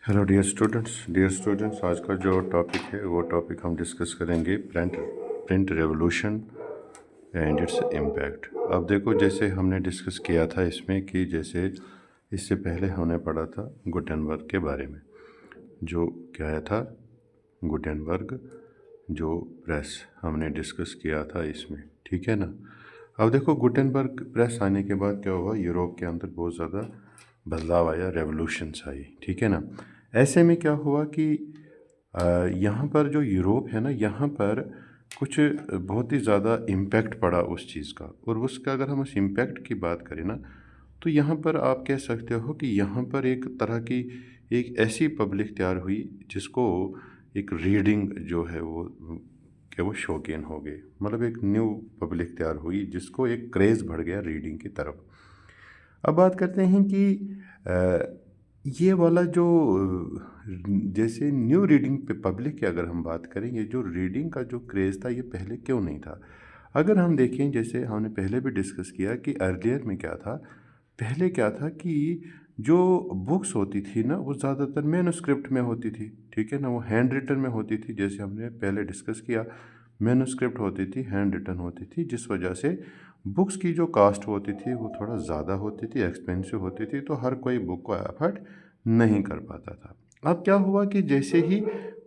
Hello dear students, आज का जो टॉपिक है वो टॉपिक हम डिस्कस करेंगे print revolution and its impact. अब देखो, जैसे हमने डिस्कस किया था इसमें कि जैसे इससे पहले हमने पढ़ा था गुटेनबर्ग के बारे में, जो क्या है था गुटेनबर्ग जो प्रेस हमने डिस्कस किया था इसमें, ठीक है ना। अब देखो, गुटेनबर्ग प्रेस आने के बाद क्या हुआ, यूरोप के अंदर बहुत ज़्यादा बदलाव आया, रेवोल्यूशंस आई, ठीक है ना। ऐसे में क्या हुआ कि यहाँ पर जो यूरोप है ना, यहाँ पर कुछ बहुत ही ज़्यादा इम्पैक्ट पड़ा उस चीज़ का। और उसका अगर हम उस इम्पैक्ट की बात करें ना, तो यहाँ पर आप कह सकते हो कि यहाँ पर एक तरह की एक ऐसी पब्लिक तैयार हुई जिसको एक रीडिंग जो है वो कि वो शौकीन हो गए। मतलब एक न्यू पब्लिक तैयार हुई जिसको एक क्रेज़ बढ़ गया रीडिंग की तरफ। अब बात करते हैं कि ये वाला जो जैसे न्यू रीडिंग पे पब्लिक की अगर हम बात करें, ये जो रीडिंग का जो क्रेज़ था ये पहले क्यों नहीं था। अगर हम देखें, जैसे हमने पहले भी डिस्कस किया कि अर्लियर में क्या था, पहले क्या था कि जो बुक्स होती थी ना वो ज़्यादातर मैन्युस्क्रिप्ट में होती थी, ठीक है ना, वो हैंड रिटन में होती थी। जैसे हमने पहले डिस्कस किया, मैन्युस्क्रिप्ट होती थी, हैंड रिटन होती थी, जिस वजह से बुक्स की जो कास्ट होती थी वो थोड़ा ज़्यादा होती थी, एक्सपेंसिव होती थी, तो हर कोई बुक को अफोर्ड नहीं कर पाता था। अब क्या हुआ कि जैसे ही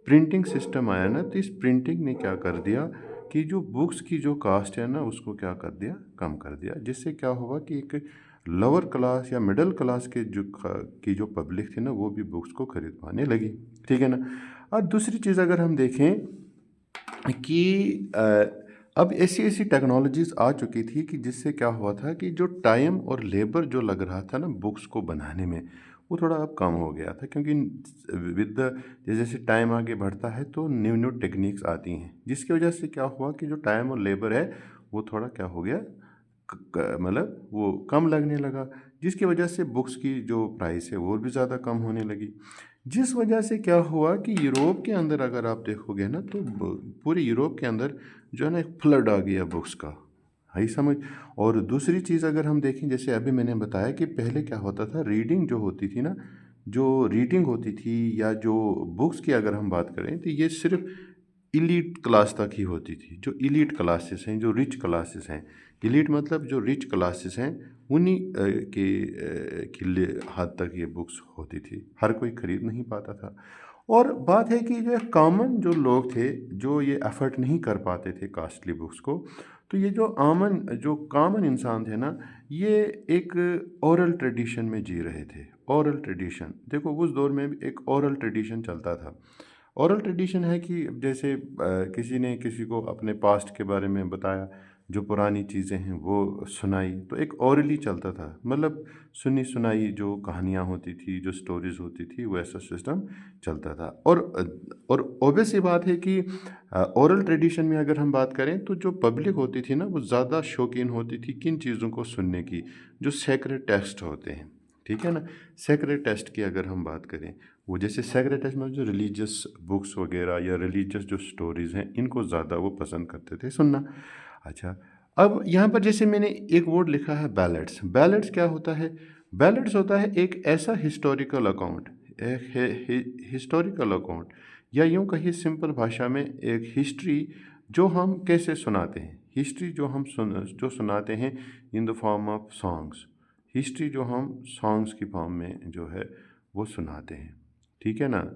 प्रिंटिंग सिस्टम आया ना, तो इस प्रिंटिंग ने क्या कर दिया कि जो बुक्स की जो कास्ट है ना उसको क्या कर दिया, कम कर दिया। जिससे क्या हुआ कि एक लोअर क्लास या मिडिल क्लास के जो पब्लिक थी ना वो भी बुक्स को खरीद पाने लगी, ठीक है ना। और दूसरी चीज़ अगर हम देखें कि अब ऐसी ऐसी टेक्नोलॉजीज़ आ चुकी थी कि जिससे क्या हुआ था कि जो टाइम और लेबर जो लग रहा था ना बुक्स को बनाने में, वो थोड़ा अब कम हो गया था। क्योंकि विद द जैसे जैसे टाइम आगे बढ़ता है तो न्यू न्यू टेक्निक्स आती हैं, जिसकी वजह से क्या हुआ कि जो टाइम और लेबर है वो थोड़ा क्या हो गया, मतलब वो कम लगने लगा। जिसकी वजह से बुक्स की जो प्राइस है वो भी ज़्यादा कम होने लगी। जिस वजह से क्या हुआ कि यूरोप के अंदर अगर आप देखोगे ना, तो पूरे यूरोप के अंदर जो है ना एक फ्लड आ गया बुक्स का, है समझ। और दूसरी चीज़ अगर हम देखें, जैसे अभी मैंने बताया कि पहले क्या होता था, रीडिंग जो होती थी ना, जो रीडिंग होती थी या जो बुक्स की अगर हम बात करें, तो ये सिर्फ इलीट क्लास तक ही होती थी। जो इलीट क्लासेस हैं, जो रिच क्लासेस हैं, इलीट मतलब जो रिच क्लासेस हैं, उन्हीं के हद तक ये बुक्स होती थी, हर कोई ख़रीद नहीं पाता था। और बात है कि जो कॉमन जो लोग थे, जो ये एफर्ट नहीं कर पाते थे कॉस्टली बुक्स को, तो ये जो कॉमन इंसान थे ना, ये एक ओरल ट्रेडिशन में जी रहे थे। ओरल ट्रेडिशन, देखो उस दौर में भी एक ओरल ट्रेडिशन चलता था। ओरल ट्रेडिशन है कि जैसे किसी ने किसी को अपने पास्ट के बारे में बताया, जो पुरानी चीज़ें हैं वो सुनाई, तो एक ओरली चलता था। मतलब सुनी सुनाई जो कहानियाँ होती थी, जो स्टोरीज़ होती थी, वो ऐसा सिस्टम चलता था। और ऑब्वियस ये बात है कि ओरल ट्रेडिशन में अगर हम बात करें, तो जो पब्लिक होती थी ना वो ज़्यादा शौकीन होती थी किन चीज़ों को सुनने की, जो सेक्रेड टेक्स्ट होते हैं, ठीक है ना। सेक्रेड टेक्स्ट की अगर हम बात करें, वो जैसे सेक्रेड टेक्स्ट में जो रिलीजियस बुक्स वगैरह या रिलीजियस जो स्टोरीज़ हैं, इनको ज़्यादा वो पसंद करते थे सुनना। अच्छा, अब यहाँ पर जैसे मैंने एक वर्ड लिखा है बैलेड्स। बैलेड्स क्या होता है? बैलेड्स होता है एक ऐसा हिस्टोरिकल अकाउंट, एक हिस्टोरिकल अकाउंट, या यूँ कहिए सिंपल भाषा में एक हिस्ट्री जो हम कैसे सुनाते हैं। हिस्ट्री जो सुनाते हैं in the form of songs. History जो हम सॉन्ग्स की फॉर्म में जो है वो सुनाते हैं, ठीक है ना।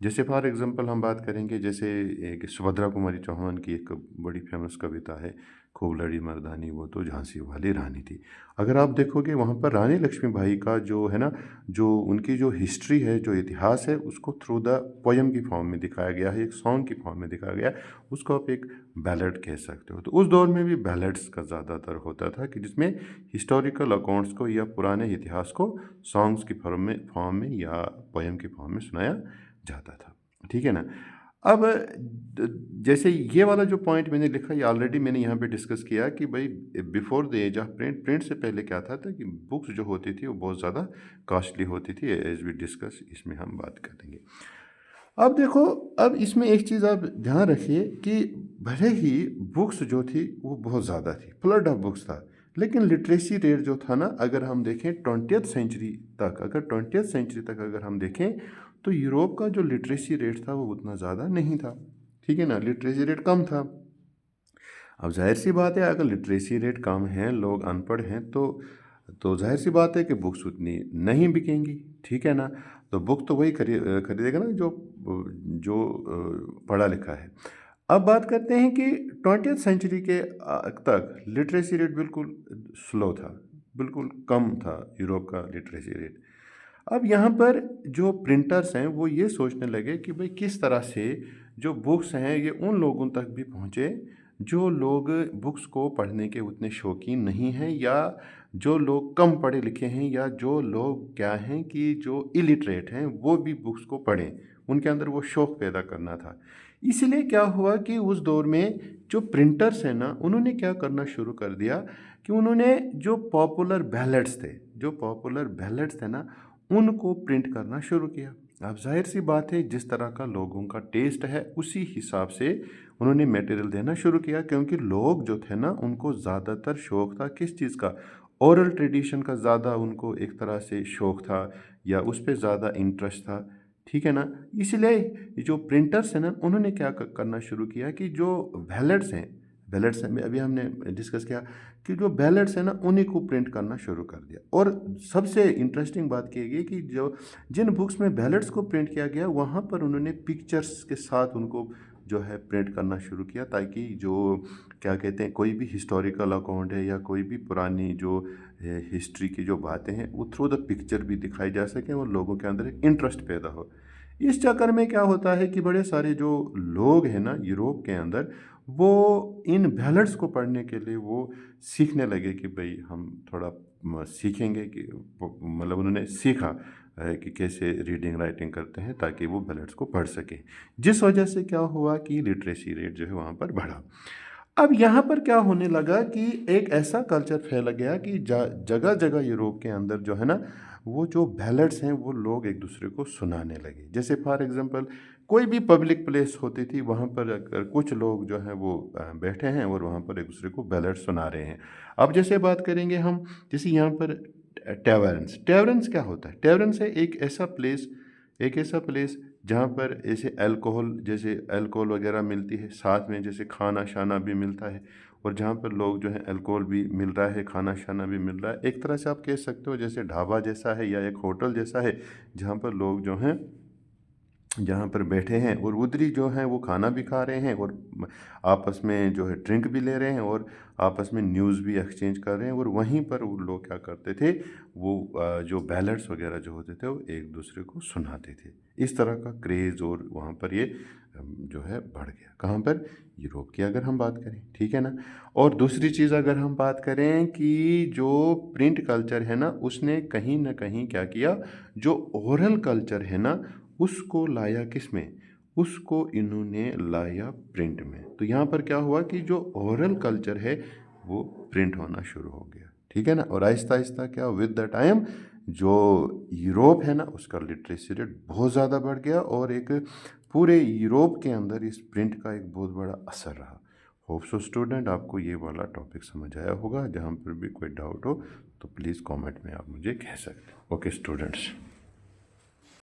जैसे फॉर एग्जांपल हम बात करेंगे, जैसे एक सुभद्रा कुमारी चौहान की एक बड़ी फेमस कविता है, खूब लड़ी मर्दानी वो तो झांसी वाली रानी थी। अगर आप देखोगे वहाँ पर रानी लक्ष्मीबाई का जो है ना, जो उनकी जो हिस्ट्री है, जो इतिहास है, उसको थ्रू द पोयम की फॉर्म में दिखाया गया है, एक सॉन्ग की फॉर्म में दिखाया गया है। उसको आप एक बैलेड कह सकते हो। तो उस दौर में भी बैलेड्स का ज़्यादातर होता था कि जिसमें हिस्टोरिकल अकाउंट्स को या पुराने इतिहास को सॉन्ग्स की फॉर्म में या पोयम की फॉर्म में सुनाया जाता था, ठीक है ना। अब जैसे ये वाला जो पॉइंट मैंने लिखा, ये ऑलरेडी मैंने यहाँ पे डिस्कस किया कि भाई before the age of print, print से पहले क्या था कि बुक्स जो होती थी वो बहुत ज़्यादा कॉस्टली होती थी। एज वी डिस्कस, इसमें हम बात करेंगे। अब देखो, अब इसमें एक चीज़ आप ध्यान रखिए कि भले ही बुक्स जो थी वो बहुत ज़्यादा थी, फ्लड ऑफ बुक्स था, लेकिन लिटरेसी रेट जो था ना, अगर हम देखें 20th सेंचुरी तक, अगर 20th सेंचुरी तक अगर हम देखें तो यूरोप का जो लिटरेसी रेट था वो उतना ज़्यादा नहीं था, ठीक है ना, लिटरेसी रेट कम था। अब जाहिर सी बात है, अगर लिटरेसी रेट कम है, लोग अनपढ़ हैं, तो जाहिर सी बात है कि बुक्स उतनी नहीं बिकेंगी, ठीक है ना। तो बुक तो वही खरीदेगा ना जो जो पढ़ा लिखा है। अब बात करते हैं कि 20th सेंचुरी के तक लिटरेसी रेट बिल्कुल स्लो था, बिल्कुल कम था यूरोप का लिटरेसी रेट। अब यहाँ पर जो प्रिंटर्स हैं वो ये सोचने लगे कि भाई किस तरह से जो बुक्स हैं ये उन लोगों तक भी पहुँचे जो लोग बुक्स को पढ़ने के उतने शौकीन नहीं हैं, या जो लोग कम पढ़े लिखे हैं, या जो लोग क्या हैं कि जो इलिटरेट हैं वो भी बुक्स को पढ़ें, उनके अंदर वो शौक़ पैदा करना था। इसलिए क्या हुआ कि उस दौर में जो प्रिंटर्स हैं ना, उन्होंने क्या करना शुरू कर दिया कि उन्होंने जो पॉपुलर बैलेट्स थे, जो पॉपुलर बैलेट्स थे ना, उनको प्रिंट करना शुरू किया। अब जाहिर सी बात है, जिस तरह का लोगों का टेस्ट है उसी हिसाब से उन्होंने मटेरियल देना शुरू किया, क्योंकि लोग जो थे ना उनको ज़्यादातर शौक़ था किस चीज़ का, ओरल ट्रेडिशन का ज़्यादा उनको एक तरह से शौक़ था, या उस पर ज़्यादा इंटरेस्ट था, ठीक है ना। इसलिए जो प्रिंटर्स हैं ना, उन्होंने क्या करना शुरू किया कि जो बैलेट्स हैं, बैलेट्स में अभी हमने डिस्कस किया कि जो बैलेट्स हैं ना उन्हीं को प्रिंट करना शुरू कर दिया। और सबसे इंटरेस्टिंग बात की गई कि जो जिन बुक्स में बैलेट्स को प्रिंट किया गया वहाँ पर उन्होंने पिक्चर्स के साथ उनको जो है प्रिंट करना शुरू किया, ताकि जो क्या कहते हैं, कोई भी हिस्टोरिकल अकाउंट है या कोई भी पुरानी जो हिस्ट्री की जो बातें हैं वो थ्रू द पिक्चर भी दिखाई जा सकें और लोगों के अंदर एक इंटरेस्ट पैदा हो। इस चक्कर में क्या होता है कि बड़े सारे जो लोग हैं ना यूरोप के अंदर, वो इन बैलेट्स को पढ़ने के लिए वो सीखने लगे कि भाई हम थोड़ा सीखेंगे कि मतलब उन्होंने सीखा कि कैसे रीडिंग राइटिंग करते हैं ताकि वो बैलेट्स को पढ़ सकें, जिस वजह से क्या हुआ कि लिटरेसी रेट जो है वहाँ पर बढ़ा। अब यहाँ पर क्या होने लगा कि एक ऐसा कल्चर फैल गया कि जगह जगह यूरोप के अंदर जो है ना, वो जो बैलेट्स हैं वो लोग एक दूसरे को सुनाने लगे। जैसे फॉर एग्जांपल कोई भी पब्लिक प्लेस होती थी, वहाँ पर अगर कुछ लोग जो हैं वो बैठे हैं और वहाँ पर एक दूसरे को बैलेट सुना रहे हैं। अब जैसे बात करेंगे हम, जैसे यहाँ पर टैवर्न्स, टैवर्न्स क्या होता है, टैवर्न्स है एक ऐसा प्लेस जहाँ पर ऐसे अल्कोहल वगैरह मिलती है, साथ में जैसे खाना शाना भी मिलता है, और जहाँ पर लोग जो है अल्कोहल भी मिल रहा है, खाना शाना भी मिल रहा है। एक तरह से आप कह सकते हो जैसे ढाबा जैसा है या एक होटल जैसा है, जहाँ पर लोग जो हैं जहाँ पर बैठे हैं और उधरी जो हैं वो खाना भी खा रहे हैं और आपस में जो है ड्रिंक भी ले रहे हैं और आपस में न्यूज़ भी एक्सचेंज कर रहे हैं। और वहीं पर वो लोग क्या करते थे, वो जो बैलेट्स वगैरह जो होते थे वो एक दूसरे को सुनाते थे। इस तरह का क्रेज़ और वहाँ पर ये जो है बढ़ गया। कहाँ पर? यूरोप की अगर हम बात करें, ठीक है ना। और दूसरी चीज़ अगर हम बात करें कि जो प्रिंट कल्चर है ना, उसने कहीं ना कहीं क्या किया, जो ओरल कल्चर है ना उसको लाया किस में, उसको इन्होंने लाया प्रिंट में। तो यहाँ पर क्या हुआ कि जो ओरल कल्चर है वो प्रिंट होना शुरू हो गया, ठीक है ना। और आहिस्ता आहिस्ता क्या विद द टाइम जो यूरोप है ना उसका लिटरेसी रेट बहुत ज़्यादा बढ़ गया और एक पूरे यूरोप के अंदर इस प्रिंट का एक बहुत बड़ा असर रहा। होप सो स्टूडेंट आपको ये वाला टॉपिक समझ आया होगा। जहाँ पर भी कोई डाउट हो तो प्लीज़ कमेंट में आप मुझे कह सकते हो। Okay students.